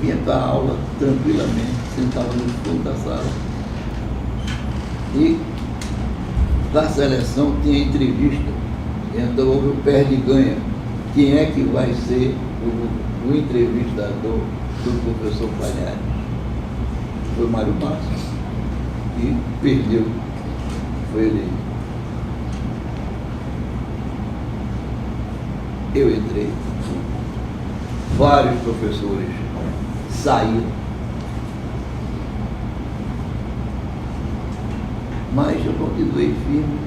vinha para a aula tranquilamente, sentava no fundo da sala. E da seleção tinha entrevista. Então houve o perde-ganha. Quem é que vai ser o entrevistador do professor Palhares? Foi Mário Márcio. E perdeu. Foi ele. Eu entrei. Vários professores saíram. Mas eu continuei firme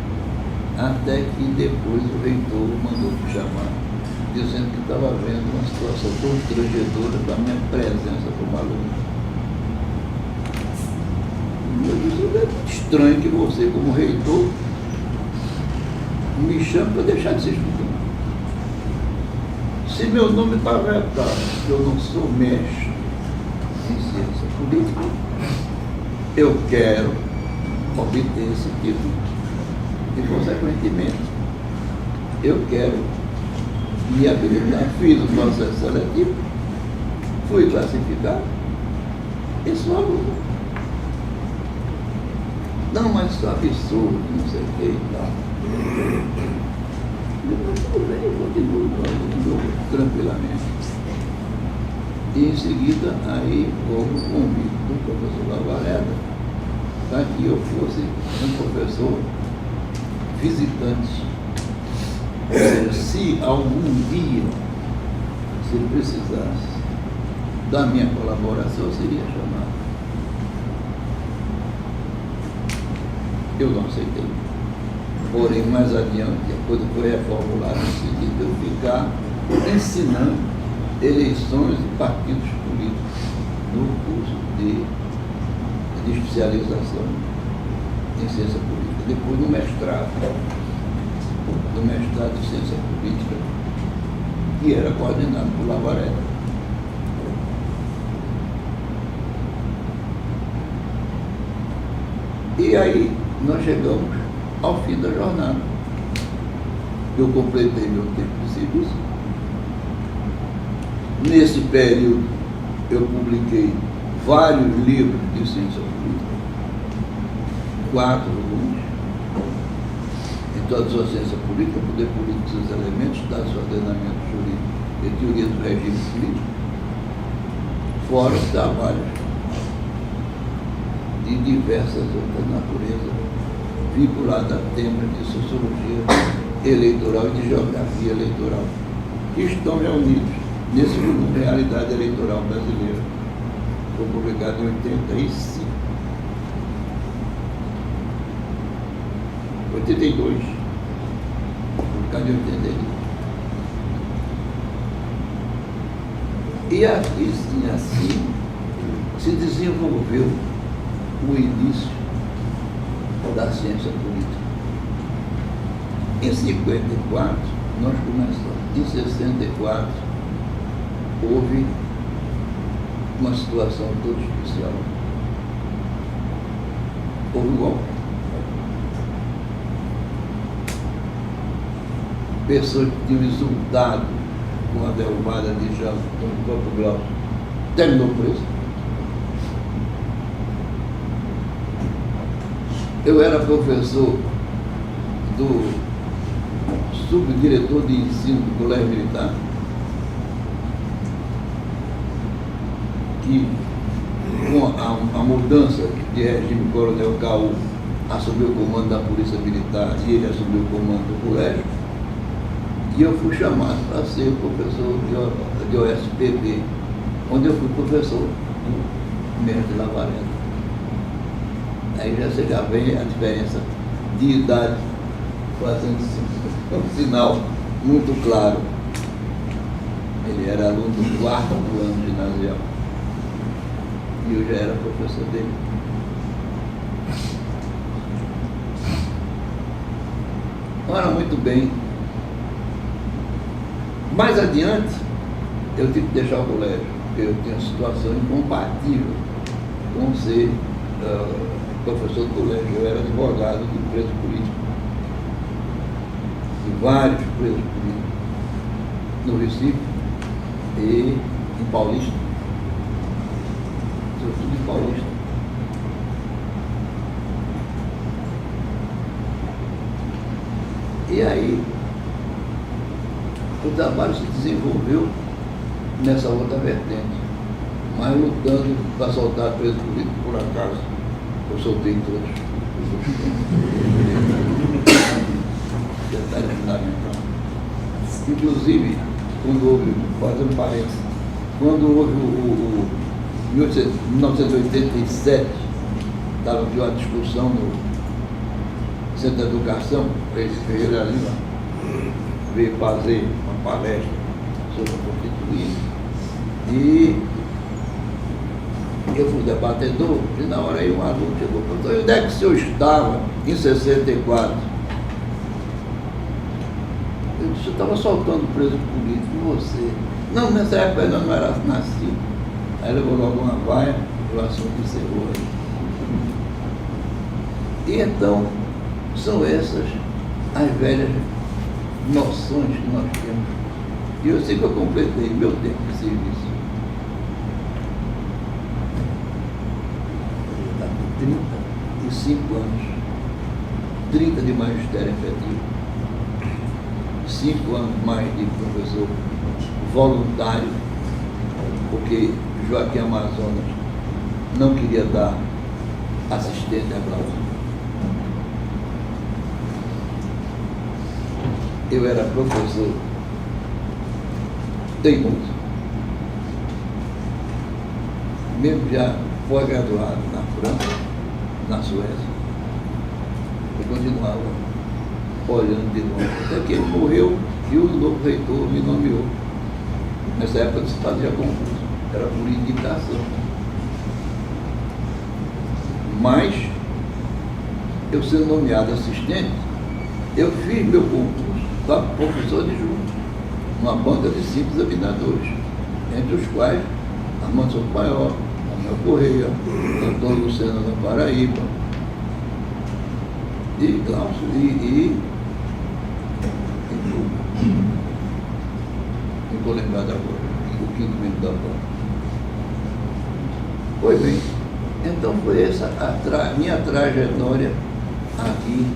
até que depois o reitor mandou me chamar, dizendo que estava vendo uma situação constrangedora da minha presença como aluno. Eu disse, é estranho que você, como reitor, me chame para deixar de ser estudante. Se meu nome está vetado, eu não sou mestre em ciência política, eu quero obter esse título. E, consequentemente, eu quero me habilitar. Fiz o processo seletivo, fui classificado e sou aluno. Não, mas isso é absurdo, não sei o que e tal. Tudo bem, eu continuo tranquilamente. E em seguida, aí houve o convite do professor Lavareda para que eu fosse um professor visitante. Ou seja, se algum dia, se ele precisasse da minha colaboração, eu seria chamado. Eu não aceitei. Porém, mais adiante, a coisa foi reformulada no sentido de eu ficar ensinando eleições de partidos políticos no curso de especialização em ciência política. Depois no mestrado de ciência política, que era coordenado por Lavareda. E aí nós chegamos ao fim da jornada. Eu completei meu tempo de serviço. Nesse período, eu publiquei vários livros de ciência política, 4 volumes, Introdução à Ciência Política, Poder Político e seus Elementos, Estado e Ordenamento Jurídico e Teoria do Regime Político, fora os trabalhos de diversas outras naturezas, vinculadas a temas de sociologia eleitoral e de geografia eleitoral, que estão reunidos nesse volume Realidade Eleitoral Brasileira. Foi publicado em 85. 82. Publicado em 82. E assim se desenvolveu o início da ciência política. Em 54, nós começamos. Em 64, houve uma situação toda especial. Houve um golpe. Pessoas que tinham exultado com a derrubada de Jango no Campo Grau terminou preso. Eu era professor do subdiretor de ensino do Colégio Militar, que com a mudança de regime, o Coronel Caú assumiu o comando da Polícia Militar e ele assumiu o comando do colégio, e eu fui chamado para ser professor de OSPB, onde eu fui professor do mestre Lavareda. Aí você já vê a diferença de idade, fazendo um sinal muito claro. Ele era aluno do 4º ano ginasial. E eu já era professor dele. Ora, muito bem. Mais adiante, eu tive que deixar o colégio, porque eu tinha uma situação incompatível com ser professor do colégio. Eu era advogado de preso político, de vários presos políticos, no Recife e em Paulista. sobretudo em Paulista. E aí, o trabalho se desenvolveu nessa outra vertente, mas lutando para soltar preso político, por acaso, eu soltei todos. Detalhe fundamental. Inclusive, quando houve, fazendo parênteses, quando houve o 1987, estava aqui uma discussão no Centro de Educação, esse Ferreira Lima veio fazer uma palestra sobre a Constituinte e eu fui debatedor, e na hora aí um aluno chegou e falou: onde é que o senhor estava em 64? Eu disse: eu estava soltando preso político, e você? Não, nessa época eu não era nascido. Aí levou logo uma vaia, o assunto encerrou aí. E então, são essas as velhas noções que nós temos. E eu sei que eu completei meu tempo de serviço. Está com 35 anos. 30 de magistério efetivo. 5 anos mais de professor voluntário, porque Joaquim Amazonas não queria dar assistente a Glaucio. Eu era professor teimoso, mesmo já pós-graduado na França, na Suécia, eu continuava olhando de novo, até que ele morreu e o novo reitor me nomeou. Nessa época se fazia concurso, era por indicação. Mas, eu sendo nomeado assistente, eu fiz meu concurso para professor adjunto, uma banca de 5 examinadores, entre os quais Armando Sotomayor, Manuel Correia, Antônio Lucena da Paraíba, e Glaucio, não estou lembrado agora, o quinto membro da banca. Pois bem, então foi essa a minha trajetória aqui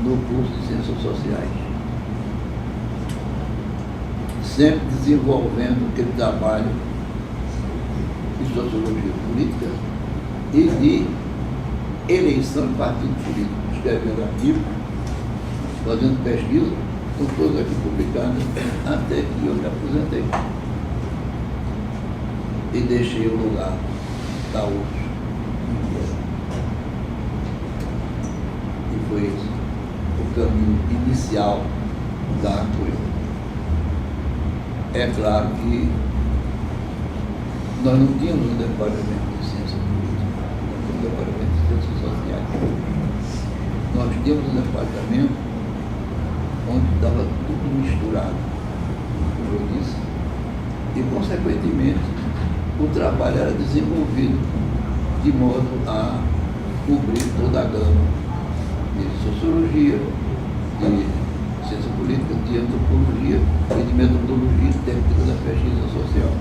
no curso de Ciências Sociais. Sempre desenvolvendo aquele trabalho de sociologia política e de eleição de partido político, escrevendo artigos, fazendo pesquisa, com todos aqui publicados, até que eu me aposentei. E deixei o lugar da UFS. E foi esse o caminho inicial da coisa. É claro que nós não tínhamos um departamento de ciência política, nós tínhamos um departamento de ciências sociais. Nós tínhamos um departamento onde estava tudo misturado, como eu disse, e, consequentemente, o trabalho era desenvolvido de modo a cobrir toda a gama de sociologia, de ciência política, de antropologia e de metodologia e técnica da pesquisa social.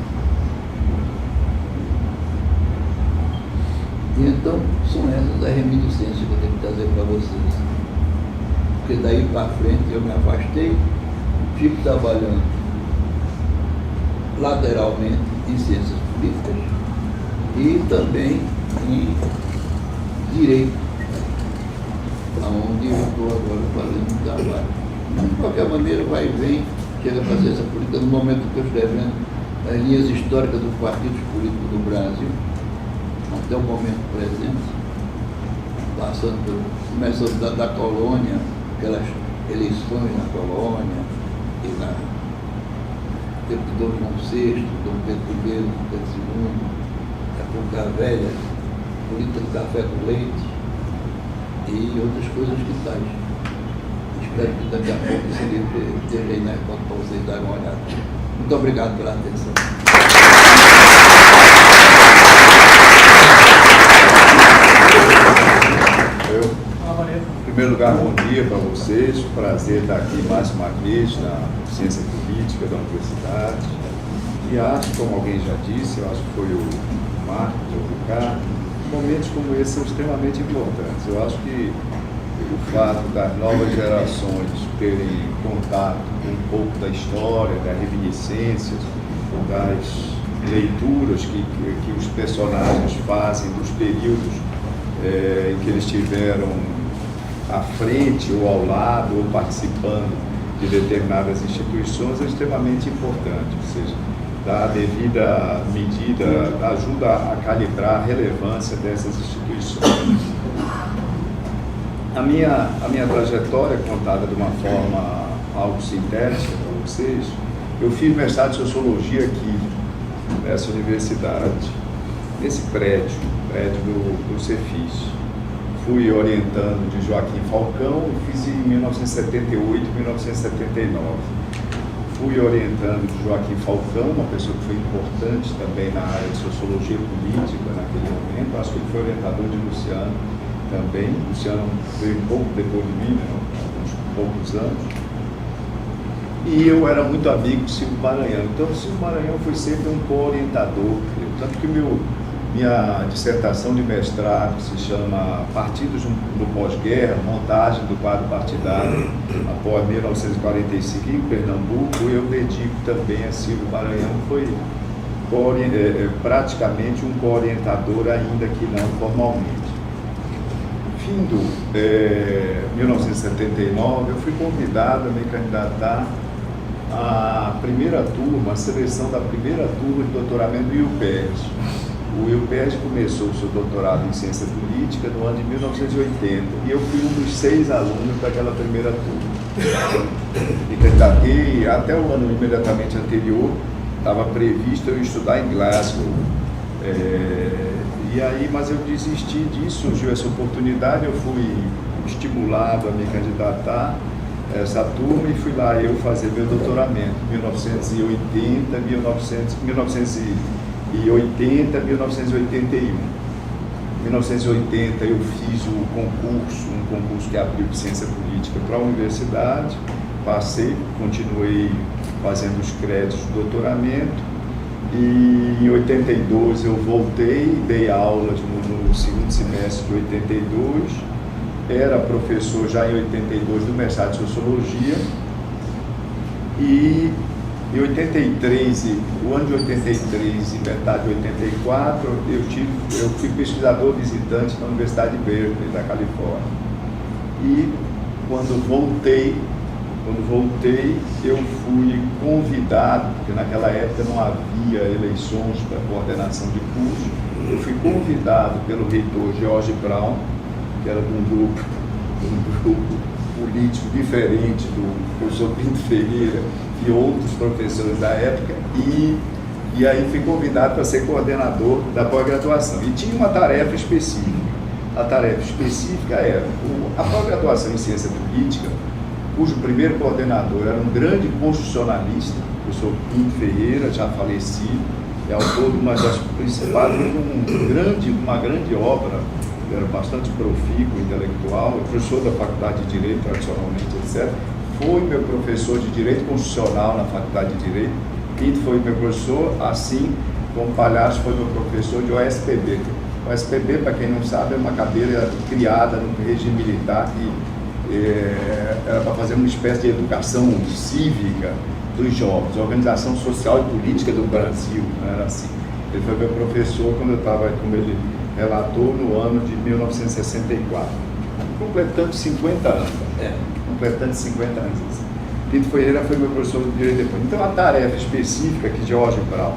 E então, são essas as reminiscências que eu tenho que trazer para vocês. Porque daí para frente eu me afastei, fico trabalhando lateralmente em ciências políticas e também em direito, onde eu estou agora fazendo um trabalho. De qualquer maneira, vai e vem, chega para a ciência política, no momento que eu estou escrevendo as linhas históricas dos partidos políticos do Brasil, até o momento presente, começando da colônia, aquelas eleições na colônia, e na tempo de Dom João VI, Dom Pedro I, Dom Pedro II, a República Velha, política do café com leite e outras coisas que tais. Espero que daqui a pouco esse livro esteja aí na foto para vocês darem uma olhada. Muito obrigado pela atenção. Em primeiro lugar, bom dia para vocês. Prazer estar aqui mais uma vez na Ciência Política da Universidade. E acho, como alguém já disse, eu acho que foi o Marcos, ou Ricardo, momentos como esse são extremamente importantes. Eu acho que o fato das novas gerações terem contato com um pouco da história, das reminiscências, das leituras que os personagens fazem dos períodos em que eles estiveram à frente ou ao lado ou participando de determinadas instituições é extremamente importante, ou seja, dá a devida medida, ajuda a calibrar a relevância dessas instituições. A minha trajetória é contada de uma forma algo sintética para vocês. Eu fiz mestrado de Sociologia aqui, nessa universidade, nesse prédio do Cefis. Fui orientando de Joaquim Falcão, fiz em 1978 e 1979. Fui orientando de Joaquim Falcão, uma pessoa que foi importante também na área de Sociologia Política naquele momento. Acho que ele foi orientador de Luciano também. Luciano veio um pouco depois de mim, né, alguns poucos anos. E eu era muito amigo de Silvio Maranhão. Então, o Silvio Maranhão foi sempre um co-orientador. Tanto que minha dissertação de mestrado se chama Partidos no Pós-Guerra, montagem do quadro partidário após 1945 em Pernambuco. Eu dedico também a Silvio Maranhão, foi praticamente um co-orientador, ainda que não formalmente. Findo 1979, eu fui convidado a me candidatar à primeira turma, a seleção da primeira turma de doutoramento do IUPERJ. O IUPERJ começou o seu doutorado em Ciência Política no ano de 1980 e eu fui um dos 6 alunos daquela primeira turma. Me candidatei, até o ano imediatamente anterior, estava previsto eu estudar em Glasgow. Mas eu desisti disso, surgiu essa oportunidade, eu fui estimulado a me candidatar a essa turma e fui lá eu fazer meu doutoramento, 1980, 1981. Em 1980 eu fiz um concurso que abriu de Ciência Política para a universidade, passei, continuei fazendo os créditos de doutoramento. E em 82 eu voltei, dei aula no segundo semestre de 82, era professor já em 82 do mestrado de Sociologia, e em 83, o ano de 83 e metade de 84, eu fui pesquisador visitante na Universidade de Berkeley, da Califórnia. E quando voltei, eu fui convidado, porque naquela época não havia eleições para coordenação de curso, eu fui convidado pelo reitor George Brown, que era de um grupo político diferente do professor Pinto Ferreira e outros professores da época, e aí fui convidado para ser coordenador da pós-graduação. E tinha uma tarefa específica. A tarefa específica era a pós-graduação em Ciência Política, cujo primeiro coordenador era um grande constitucionalista, o professor Pinto Ferreira, já falecido, é autor de uma das principais, uma grande obra, era bastante profícuo, intelectual, é professor da Faculdade de Direito, tradicionalmente, etc. Foi meu professor de Direito Constitucional na Faculdade de Direito. Pinto foi meu professor, assim como Palhaço foi meu professor de OSPB. O OSPB, para quem não sabe, é uma cadeira criada no regime militar que era para fazer uma espécie de educação cívica dos jovens, Organização Social e Política do Brasil, não era assim. Ele foi meu professor quando eu estava, como ele relatou, no ano de 1964, completando 50 anos. Completando 50 anos. Pinto Ferreira foi meu professor de Direito depois. Então, a tarefa específica que George Brown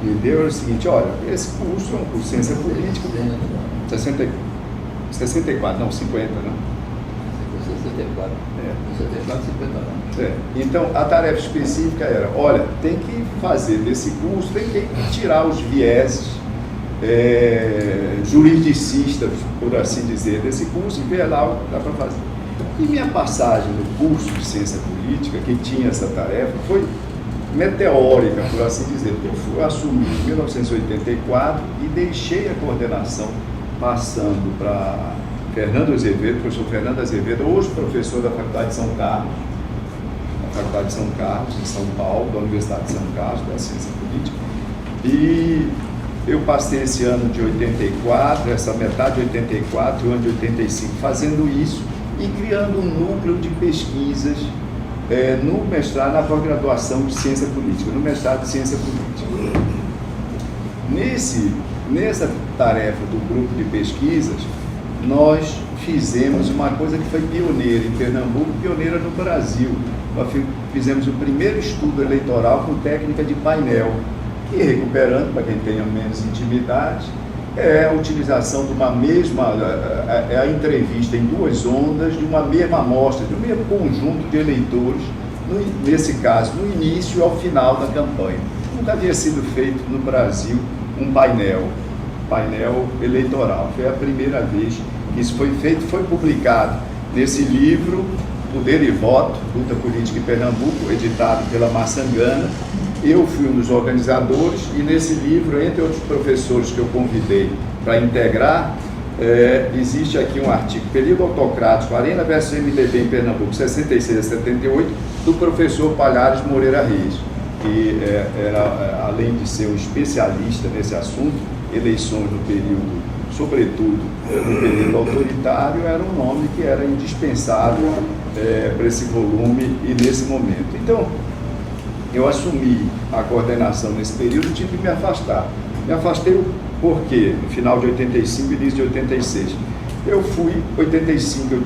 me deu era o seguinte: olha, esse curso é um curso de Ciência Política, 64, não, 50, né? 64. 64, 50 anos. Então, a tarefa específica era, olha, tem que fazer desse curso, tem que tirar os vieses juridicistas, por assim dizer, desse curso e ver lá o que dá para fazer. E minha passagem no curso de Ciência Política, que tinha essa tarefa, foi meteórica, por assim dizer. Eu assumi em 1984 e deixei a coordenação passando para Fernando Azevedo, professor Fernando Azevedo, hoje professor da Faculdade de São Carlos, em São Paulo, da Universidade de São Carlos, da Ciência Política. E eu passei esse ano de 84, essa metade de 84 e o ano de 85 fazendo isso e criando um núcleo de pesquisas no mestrado, na pós-graduação de Ciência Política, no mestrado de Ciência Política. Nessa tarefa do grupo de pesquisas, nós fizemos uma coisa que foi pioneira em Pernambuco, pioneira no Brasil. Nós fizemos o primeiro estudo eleitoral com técnica de painel, e recuperando, para quem tenha menos intimidade, é a utilização de uma mesma, a entrevista em duas ondas, de uma mesma amostra, de um mesmo conjunto de eleitores, nesse caso, no início e ao final da campanha. Nunca havia sido feito no Brasil um painel eleitoral. Foi a primeira vez que isso foi feito, foi publicado nesse livro, Poder e Voto, Luta Política em Pernambuco, editado pela Maçangana. Eu fui um dos organizadores e nesse livro, entre outros professores que eu convidei para integrar, existe aqui um artigo, Período Autocrático, Arena versus MDB em Pernambuco, 66 a 78, do professor Palhares Moreira Reis, que era, além de ser um especialista nesse assunto, eleições no período, sobretudo no período autoritário, era um nome que era indispensável para esse volume e nesse momento. Então, eu assumi a coordenação nesse período e tive que me afastar. Me afastei porque, no final de 85 e início de 86, eu fui, em 85 eu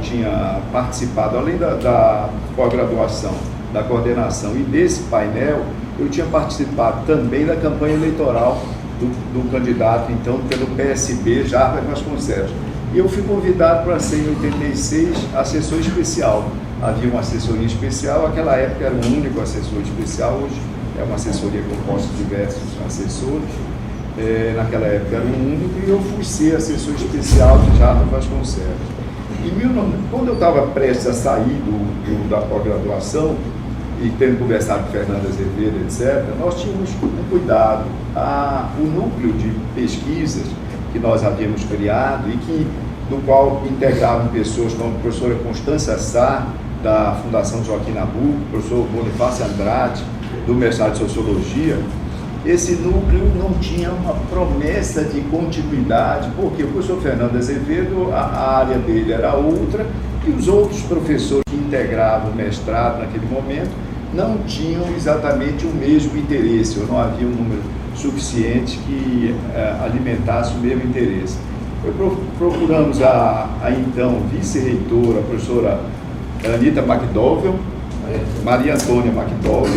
tinha participado, além da pós-graduação, da coordenação e desse painel, eu tinha participado também da campanha eleitoral do candidato, então, pelo PSB, Jarbas Vasconcelos. E eu fui convidado para ser, em 86, assessor especial. Havia uma assessoria especial, naquela época era um único assessor especial, hoje é uma assessoria composta de diversos assessores. Naquela época era um único, e eu fui ser assessor especial de Jarbas Vasconcelos. Quando eu estava prestes a sair da pós-graduação, e tendo conversado com Fernando Azevedo, etc., nós tínhamos um cuidado. O núcleo de pesquisas que nós havíamos criado e do qual integravam pessoas como a professora Constância Sá, da Fundação Joaquim Nabuco, o professor Bonifácio Andrade, do mestrado de Sociologia, esse núcleo não tinha uma promessa de continuidade, porque o professor Fernando Azevedo, a área dele era outra, e os outros professores que integravam o mestrado naquele momento não tinham exatamente o mesmo interesse, ou não havia um número suficiente que alimentasse o mesmo interesse. Procuramos a então vice-reitora, a professora Anita McDowell, Maria Antônia McDowell.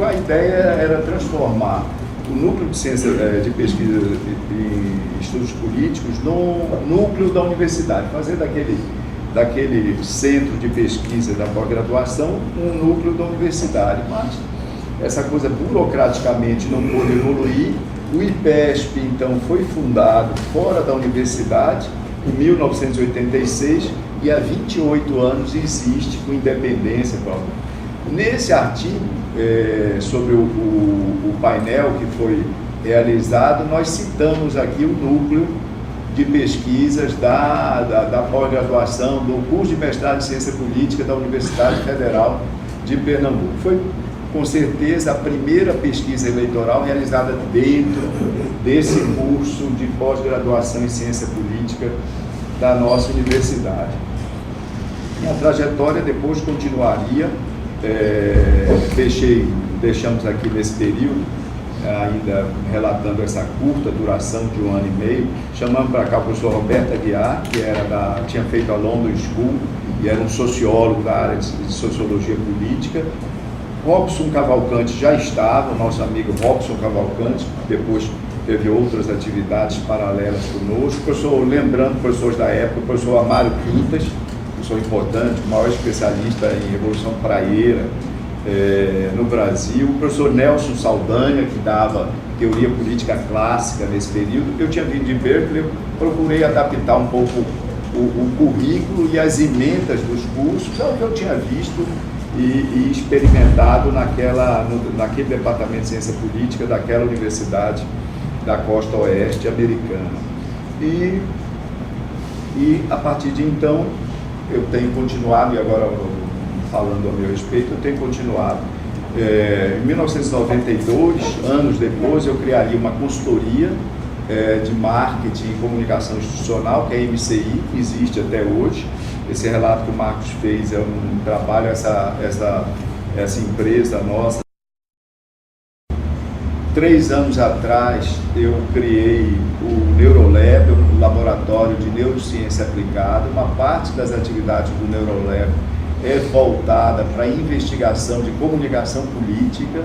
A ideia era transformar o núcleo de ciência de pesquisa em estudos políticos no núcleo da universidade, fazer daquele centro de pesquisa da pós-graduação um núcleo da universidade. Mas essa coisa burocraticamente não pôde evoluir. O IPESP, então, foi fundado fora da universidade em 1986 e há 28 anos existe com independência própria. Nesse artigo sobre o painel que foi realizado, nós citamos aqui o núcleo de pesquisas da pós-graduação, do curso de mestrado em Ciência Política da Universidade Federal de Pernambuco. Foi, com certeza, a primeira pesquisa eleitoral realizada dentro desse curso de pós-graduação em Ciência Política da nossa universidade. Minha trajetória depois continuaria, deixamos aqui nesse período, ainda relatando essa curta duração de 1 ano e meio, chamamos para cá o professor Roberto Aguiar, que tinha feito a London School e era um sociólogo da área de Sociologia Política. Robson Cavalcante já estava, o nosso amigo Robson Cavalcante, depois teve outras atividades paralelas conosco. Lembrando professores da época, o professor Amário Quintas, professor importante, o maior especialista em Revolução Praieira no Brasil, o professor Nelson Saldanha, que dava teoria política clássica nesse período. Eu tinha vindo de Berkeley, eu procurei adaptar um pouco o currículo e as emendas dos cursos ao que eu tinha visto e experimentado naquele departamento de ciência política daquela universidade da costa oeste americana. E a partir de então, eu tenho continuado, e agora falando a meu respeito, eu tenho continuado Em 1992, anos depois, eu criaria uma consultoria de marketing e comunicação institucional, que é a MCI, que existe até hoje. Esse relato que o Marcos fez é um trabalho, essa empresa nossa. 3 anos atrás, eu criei o NeuroLab, o Laboratório de Neurociência Aplicada. Uma parte das atividades do NeuroLab é voltada para a investigação de comunicação política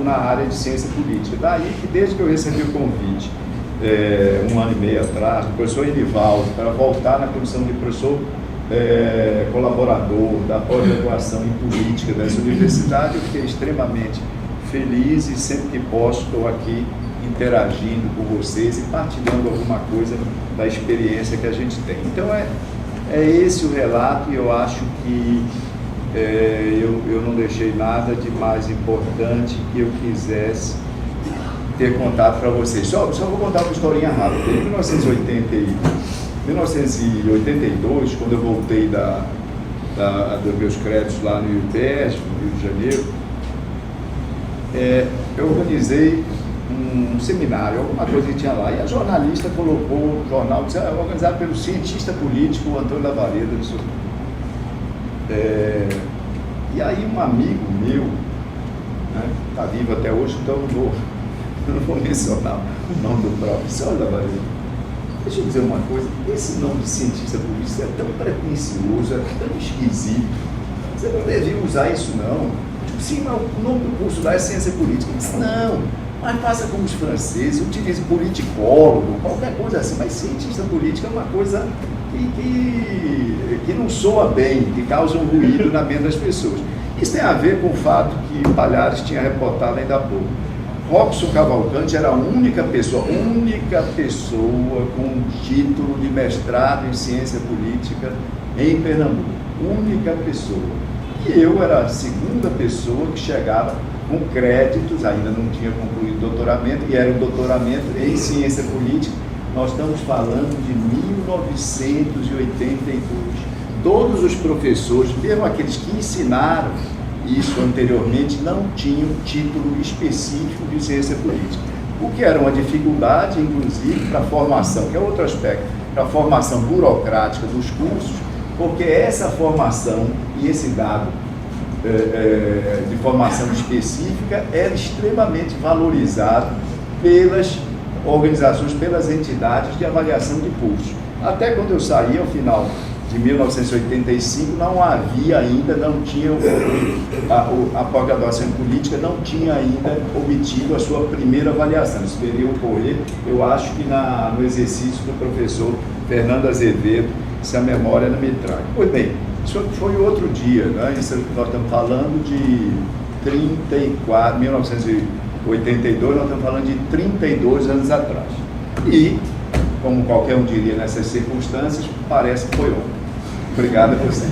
na área de ciência política. Daí que, desde que eu recebi o convite, 1 ano e meio atrás, do professor Enivaldo, para voltar na condição de professor colaborador da pós-graduação em política dessa universidade, eu fiquei extremamente feliz e sempre que posso estou aqui interagindo com vocês e partilhando alguma coisa da experiência que a gente tem. Então é esse o relato, e eu acho que eu não deixei nada de mais importante que eu quisesse ter contado para vocês. Só vou contar uma historinha rápida. Em 1982, quando eu voltei dos meus créditos lá no IUPES, no Rio de Janeiro, eu organizei um seminário, alguma coisa que tinha lá, e a jornalista colocou o jornal, organizado pelo cientista político Antônio Lavareda. E aí um amigo meu, está vivo até hoje, então eu não vou mencionar o nome do professor Lavareda. Deixa eu dizer uma coisa, esse nome de cientista político é tão pretensioso, é tão esquisito, você não devia usar isso não. Sim, mas o nome do curso lá é ciência política. Eu disse, não, mas faça como os franceses, utilize politicólogo, qualquer coisa assim, mas cientista político é uma coisa que não soa bem, que causa um ruído na mente das pessoas. Isso tem a ver com o fato que o Palhares tinha reportado ainda há pouco. Robson Cavalcante era a única pessoa com título de mestrado em ciência política em Pernambuco. Única pessoa. E eu era a segunda pessoa que chegava com créditos, ainda não tinha concluído doutoramento, e era um doutoramento em ciência política. Nós estamos falando de 1982. Todos os professores, mesmo aqueles que ensinaram isso anteriormente, não tinham título específico de ciência política. O que era uma dificuldade, inclusive, para a formação, que é outro aspecto, para a formação burocrática dos cursos, porque essa formação e esse dado de formação específica era extremamente valorizado pelas organizações, pelas entidades de avaliação de cursos. Até quando eu saí, ao final de 1985, não havia ainda, não tinha a pós-graduação em política não tinha ainda obtido a sua primeira avaliação. Isso deveria ocorrer, eu acho que no exercício do professor Fernando Azevedo, se a memória não me trai. Pois bem, isso foi outro dia, né? Isso nós estamos falando de 1982, nós estamos falando de 32 anos atrás. E, como qualquer um diria nessas circunstâncias, parece que foi ontem. Obrigado a vocês.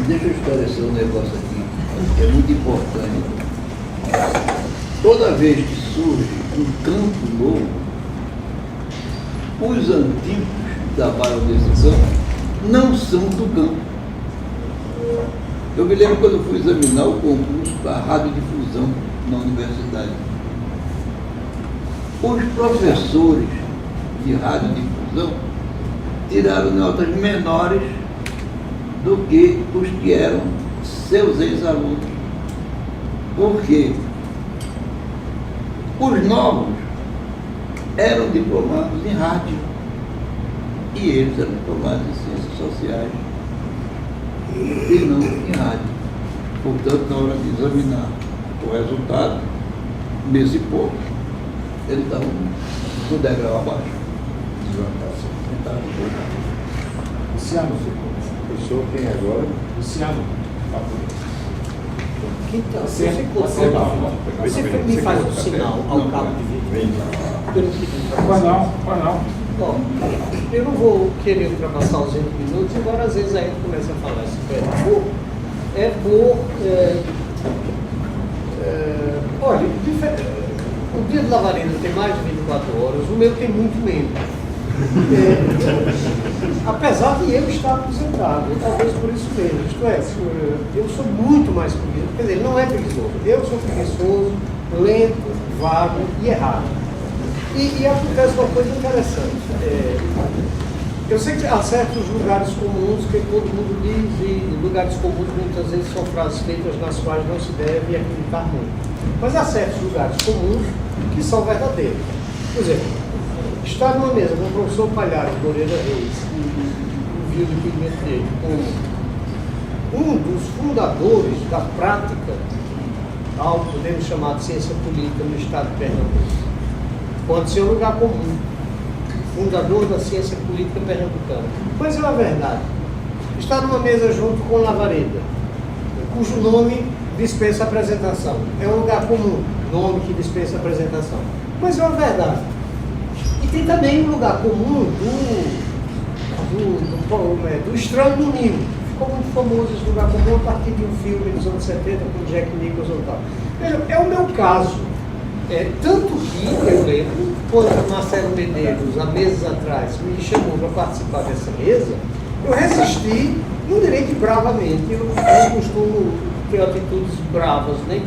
Deixa eu esclarecer um negócio aqui, que é muito importante. Toda vez que surge um campo novo, os antigos que trabalham nesse campo não são do campo. Eu me lembro quando eu fui examinar o concurso da radiodifusão na universidade. Os professores de radiodifusão tiraram notas menores do que os que eram seus ex-alunos. Por quê? Os novos eram diplomados em rádio e eles eram diplomados em ciências sociais e não em rádio. Portanto, na hora de examinar o resultado, nesse ponto, eles estavam no degrau abaixo. Luciano, professor, quem é agora? Luciano. Então, você me faz um sinal ao cabo de vídeo. Pois não. Bom, eu não vou querer ultrapassar os 20 minutos, embora às vezes a gente comece a falar isso. Olha, o dia do Lavareda tem mais de 24 horas, o meu tem muito menos. Apesar de eu estar aposentado, talvez por isso mesmo. Isto é, eu sou muito mais preguiçoso. Quer dizer, não é preguiçoso. Eu sou preguiçoso, lento, vago e errado. E acontece uma coisa interessante. Eu sei que há certos lugares comuns que todo mundo diz, e lugares comuns muitas vezes são frases feitas nas quais não se deve acreditar muito. Mas há certos lugares comuns que são verdadeiros. Por exemplo, estar numa mesa com o professor Palhares Moreira Reis e ouvir o depoimento dele como um dos fundadores da prática, algo podemos chamar de ciência política no estado de Pernambuco. Pode ser um lugar comum. Fundador da ciência política pernambucana. Pois é a verdade. Está numa mesa junto com Lavareda, cujo nome dispensa apresentação. É um lugar comum, nome que dispensa apresentação. Mas é uma verdade. E tem também um lugar comum do Estranho do Nilo. Ficou muito famoso esse lugar comum a partir de um filme dos anos 70 com Jack Nicholson e tal. Veja, é o meu caso. Tanto que eu lembro, quando Marcelo Medeiros, há meses atrás, me chamou para participar dessa mesa, eu resisti, não direi que bravamente, eu não costumo ter atitudes bravas, nem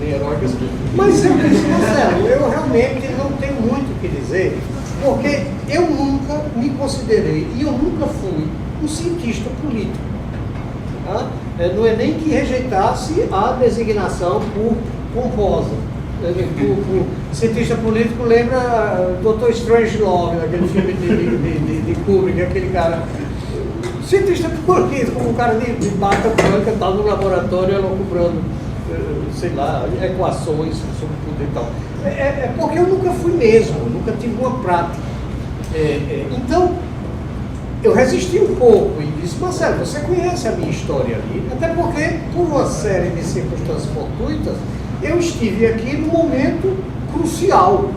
heróicas, mas eu disse, Marcelo, eu realmente não tenho muito o que dizer, porque eu nunca me considerei, e eu nunca fui, um cientista político. Tá? Não é nem que rejeitasse a designação por pomposa. O cientista político lembra Dr. Strangelove, naquele filme de Kubrick, aquele cara. Cientista político, como um cara de bata branca, está no laboratório elaborando, sei lá, equações sobre tudo e tal. Porque eu nunca fui mesmo, nunca tive uma prática. Então, eu resisti um pouco e disse, Marcelo, você conhece a minha história ali, até porque, por uma série de circunstâncias fortuitas, eu estive aqui num momento crucial.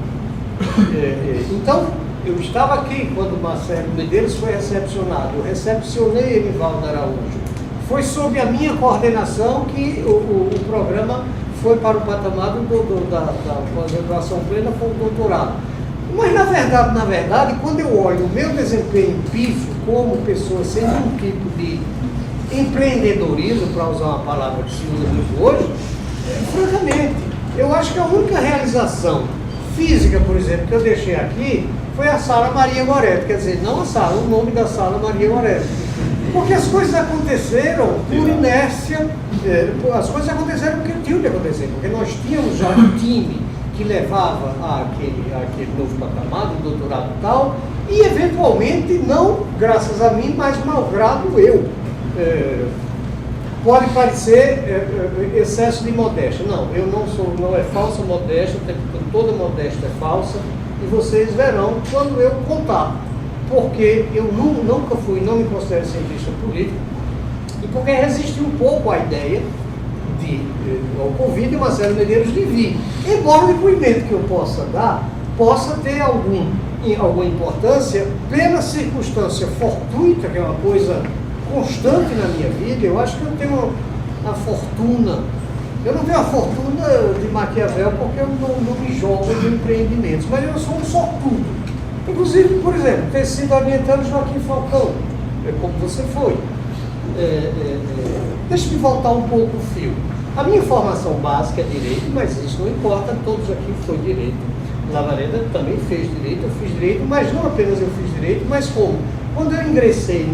Então, eu estava aqui quando Marcelo Medeiros foi recepcionado. Eu recepcionei Enivaldo Araújo. Foi sob a minha coordenação que o programa foi para o patamar da pós-graduação plena com o doutorado. Mas, na verdade, quando eu olho o meu desempenho pífio como pessoa sem nenhum tipo de empreendedorismo, para usar uma palavra que se usa muito hoje, francamente, eu acho que a única realização física, por exemplo, que eu deixei aqui foi a Sala Maria Goretti, quer dizer, não a sala, o nome da Sala Maria Goretti. Porque as coisas aconteceram por inércia, as coisas aconteceram porque tinham de acontecer, porque nós tínhamos já um time que levava àquele novo patamar, do doutorado e tal, e eventualmente, não graças a mim, mas malgrado eu. Pode parecer excesso de modéstia. Não, eu não é falsa modéstia, até porque toda modéstia é falsa, e vocês verão quando eu contar. Porque eu nunca fui, não me considero cientista político, e porque resisti um pouco à ideia ao convite de Marcelo Medeiros de vir. Embora o depoimento que eu possa dar possa ter alguma importância pela circunstância fortuita, que é uma coisa constante na minha vida. Eu acho que eu tenho a fortuna. Eu não tenho a fortuna de Maquiavel porque eu não me jogo de empreendimentos, mas eu sou um sortudo. Inclusive, por exemplo, ter sido orientando Joaquim Falcão, como você foi. Deixa-me voltar um pouco o fio. A minha formação básica é direito, mas isso não importa, todos aqui foi direito. Lavareda também fez direito, eu fiz direito, mas não apenas eu fiz direito, mas como? Quando eu ingressei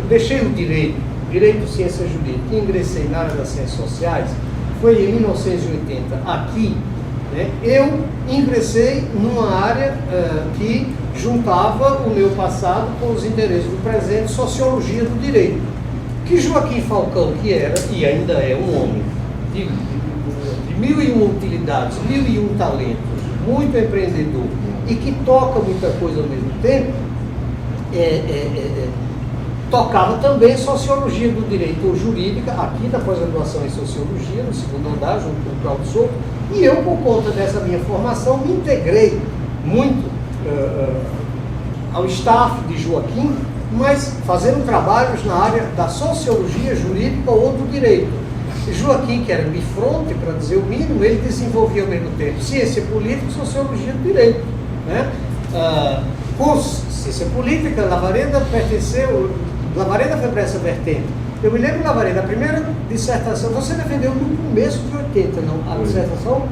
deixei o direito ciência jurídica, e ingressei na área das ciências sociais, foi em 1980, aqui, né, eu ingressei numa área que juntava o meu passado com os interesses do presente, sociologia do direito. Que Joaquim Falcão, que era e ainda é um homem de 1001 utilidades, 1001 talentos, muito empreendedor e que toca muita coisa ao mesmo tempo, tocava também sociologia do direito ou jurídica, aqui da pós-graduação em sociologia, no segundo andar, junto com o Cláudio Souto, e eu, por conta dessa minha formação, me integrei muito ao staff de Joaquim, mas fazendo trabalhos na área da sociologia jurídica ou do direito. Joaquim, que era bifronte, para dizer o mínimo, ele desenvolvia ao mesmo tempo ciência política e sociologia do direito. Né? Com ciência política, Lavareda foi para essa vertente. Eu me lembro, Lavareda, a primeira dissertação, você defendeu no começo de 80, não? A dissertação,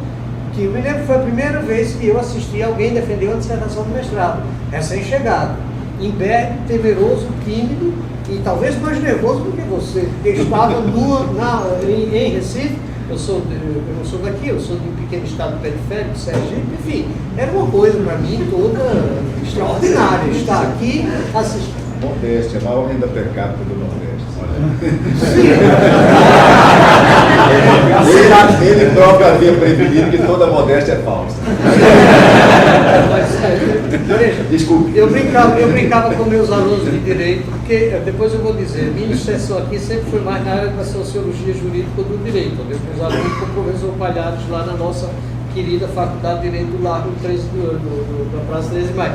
que eu me lembro foi a primeira vez que eu assisti alguém defender uma dissertação de mestrado, recém-chegado, imberbe, temeroso, tímido e talvez mais nervoso do que você, porque estava em Recife. Eu não sou daqui, eu sou de um pequeno estado periférico, Sergipe, enfim, era uma coisa para mim toda extraordinária estar aqui assistindo. Modéstia, a maior renda per capita do Nordeste. Ele próprio havia prevenido que toda modéstia é falsa. Desculpe. Eu brincava com meus alunos de direito, porque depois eu vou dizer, minha inserção aqui sempre foi mais na área da sociologia jurídica do direito. Eu com os alunos com o professor Palhares lá na nossa querida Faculdade de Direito do Largo da Praça 13 de Maio.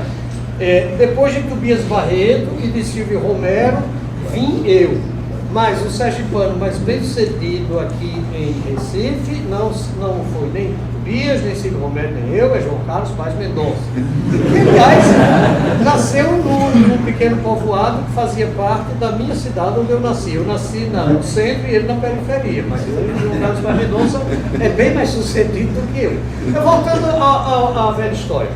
Depois de Tobias Barreto e de Silvio Romero, vim eu. Mas o sergipano mais bem sucedido aqui em Recife não foi nem Tobias, nem Silvio Romero, nem eu, é João Carlos Paz Mendonça. Que, aliás, nasceu num pequeno povoado que fazia parte da minha cidade onde eu nasci. Eu nasci no centro e ele na periferia, mas João Carlos Paz Mendonça é bem mais sucedido do que eu. Voltando à velha história.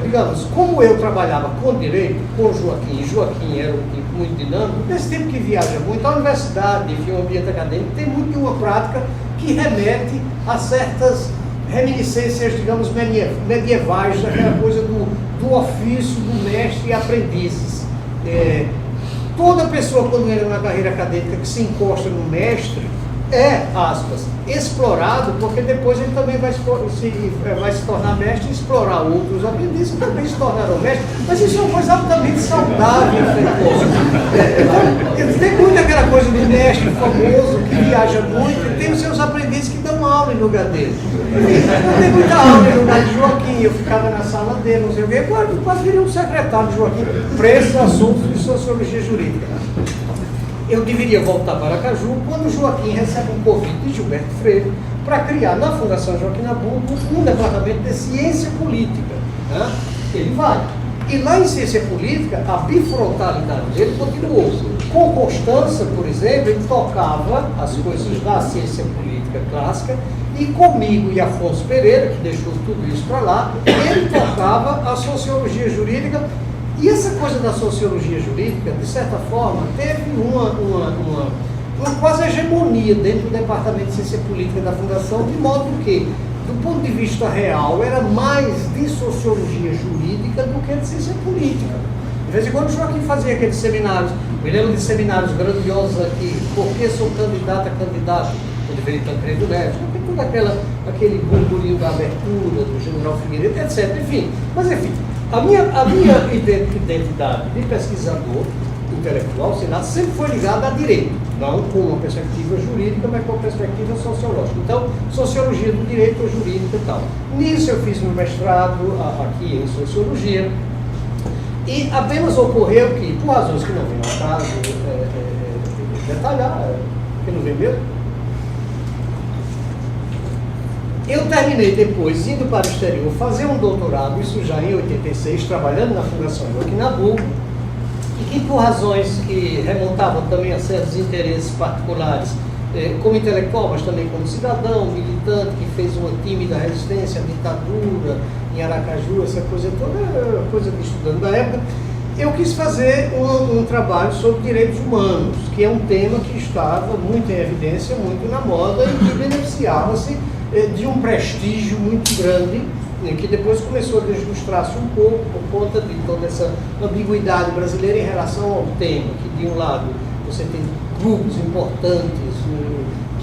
Digamos, como eu trabalhava com direito, com Joaquim era um tipo muito dinâmico, desse tipo que viaja muito, a universidade, enfim, o ambiente acadêmico, tem muito de uma prática que remete a certas reminiscências, digamos, medievais, daquela coisa do ofício, do mestre e aprendizes. Toda pessoa, quando entra na carreira acadêmica, que se encosta no mestre, aspas, explorado, porque depois ele também vai se tornar mestre e explorar outros aprendizes, também se tornarão mestre, mas isso é uma coisa altamente saudável. Tem muito aquela coisa do mestre famoso, que viaja muito, e tem os seus aprendizes que dão aula em lugar dele. Eu dei muita aula em lugar de Joaquim, eu ficava na sala dele, não sei o quê, eu quase virei um secretário de Joaquim para esses assuntos de sociologia jurídica. Eu deveria voltar para Aracaju quando Joaquim recebe um convite de Gilberto Freire para criar na Fundação Joaquim Nabuco um departamento de ciência política. Né? Ele vai. E lá em ciência política, a bifrontalidade dele continuou. Com Constança, por exemplo, ele tocava as coisas da ciência política clássica, e comigo e Afonso Pereira, que deixou tudo isso para lá, ele tocava a sociologia jurídica. E essa coisa da sociologia jurídica, de certa forma, teve uma quase hegemonia dentro do Departamento de Ciência Política da Fundação, de modo que, do ponto de vista real, era mais de sociologia jurídica do que de ciência política. De vez em quando o Joaquim fazia aqueles seminários, me lembro de seminários grandiosos aqui, por que sou candidato a candidato, eu deveria estar querendo médico, todo aquele burburinho da abertura, do general Figueiredo, etc. Enfim, mas enfim. A minha identidade de pesquisador intelectual, sempre foi ligada a direito, não com uma perspectiva jurídica, mas com uma perspectiva sociológica. Então, sociologia do direito ou jurídica e tal. Nisso eu fiz meu mestrado aqui em sociologia, e apenas ocorreu que, por razões que não vem ao caso detalhar, que não vem mesmo, eu terminei depois, indo para o exterior, fazer um doutorado, isso já em 86, trabalhando na Fundação Joaquim Nabuco, e que por razões que remontavam também a certos interesses particulares, como intelectual, mas também como cidadão, militante, que fez uma tímida resistência à ditadura em Aracaju, essa coisa toda, coisa de estudante da época, eu quis fazer um trabalho sobre direitos humanos, que é um tema que estava muito em evidência, muito na moda, e que beneficiava-se de um prestígio muito grande, que depois começou a deslumbrar-se um pouco por conta de toda essa ambiguidade brasileira em relação ao tema, que de um lado você tem grupos importantes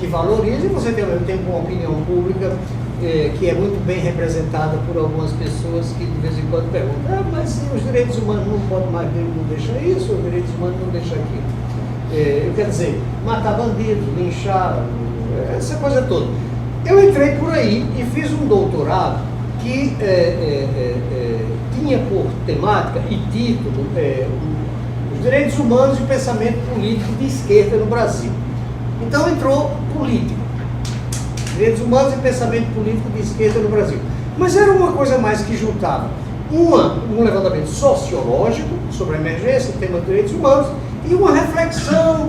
que valorizam, e você tem ao mesmo tempo uma opinião pública que é muito bem representada por algumas pessoas que de vez em quando perguntam, mas se os direitos humanos não podem mais, não deixam isso, os direitos humanos não deixam aquilo. Eu quero dizer, matar bandidos, linchar, essa coisa toda. Eu entrei por aí e fiz um doutorado que tinha por temática e título os direitos humanos e o pensamento político de esquerda no Brasil. Então entrou política, direitos humanos e pensamento político de esquerda no Brasil. Mas era uma coisa mais que juntava um levantamento sociológico sobre a emergência, tema de direitos humanos, e uma reflexão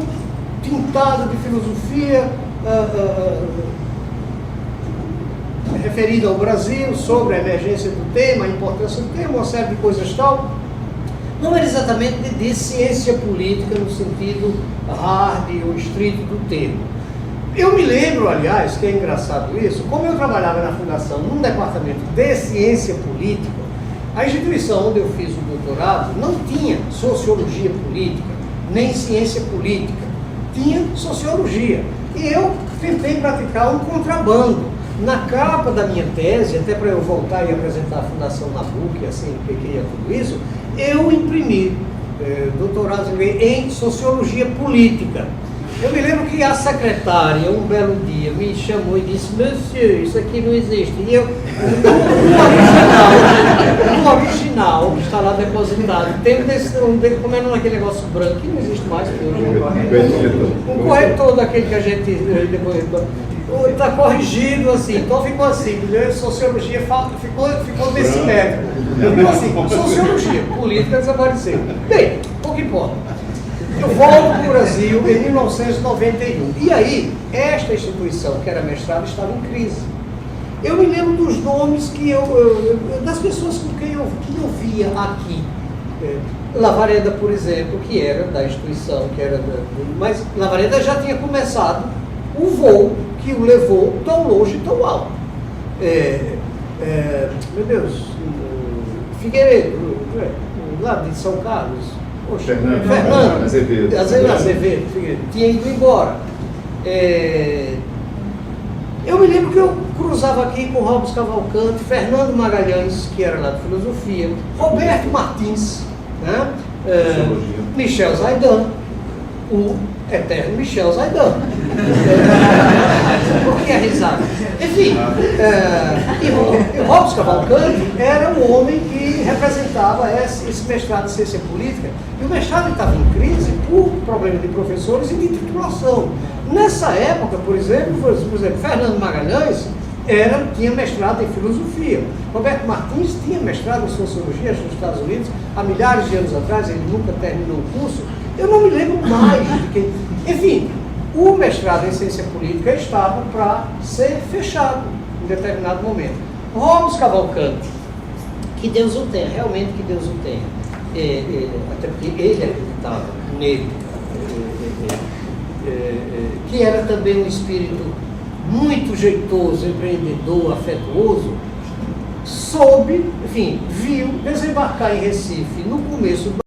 tintada de filosofia referida ao Brasil sobre a emergência do tema, a importância do tema, uma série de coisas tal. Não era exatamente de ciência política no sentido hard ou estrito do termo. Eu me lembro, aliás, que é engraçado isso, como eu trabalhava na Fundação num departamento de ciência política, a instituição onde eu fiz o doutorado não tinha sociologia política, nem ciência política, tinha sociologia. E eu tentei praticar um contrabando. Na capa da minha tese, até para eu voltar e apresentar a Fundação Nabuc, assim, peguei a tudo isso, eu imprimi doutorado em sociologia política. Eu me lembro que a secretária, um belo dia, me chamou e disse: "Monsieur, isso aqui não existe." E eu, no original, que está lá depositado, tem como é naquele negócio branco, que não existe mais, que hoje um corretor daquele que a gente depois está corrigido assim, então ficou assim, sociologia ficou desse método. Então assim, sociologia política desapareceu. Bem, pouco importa. Eu volto para o Brasil em 1991. E aí, esta instituição, que era mestrado, estava em crise. Eu me lembro dos nomes das pessoas com quem eu via aqui. Lavareda, por exemplo, que era da instituição, mas Lavareda já tinha começado o voo que o levou tão longe e tão alto. Meu Deus, Figueiredo, lá de São Carlos. Poxa, Fernando Azevedo Figueiredo, tinha ido embora. Eu me lembro que eu cruzava aqui com Robes Cavalcante, Fernando Magalhães, que era lá de filosofia, Roberto Martins, né? Michel Zaidan, o eterno Michel Zaidan. Por que a risada? Enfim, e Robes Cavalcante era um homem que representava esse mestrado de ciência política, e o mestrado estava em crise por problema de professores e de titulação. Nessa época, por exemplo, Fernando Magalhães tinha mestrado em filosofia. Roberto Martins tinha mestrado em sociologia nos Estados Unidos há milhares de anos atrás, ele nunca terminou o curso. Eu não me lembro mais de quem. Enfim, o mestrado em ciência política estava para ser fechado em determinado momento. Robes Cavalcante, que Deus o tenha, realmente que Deus o tenha, até porque ele acreditava nele, que era também um espírito muito jeitoso, empreendedor, afetuoso, viu desembarcar em Recife no começo do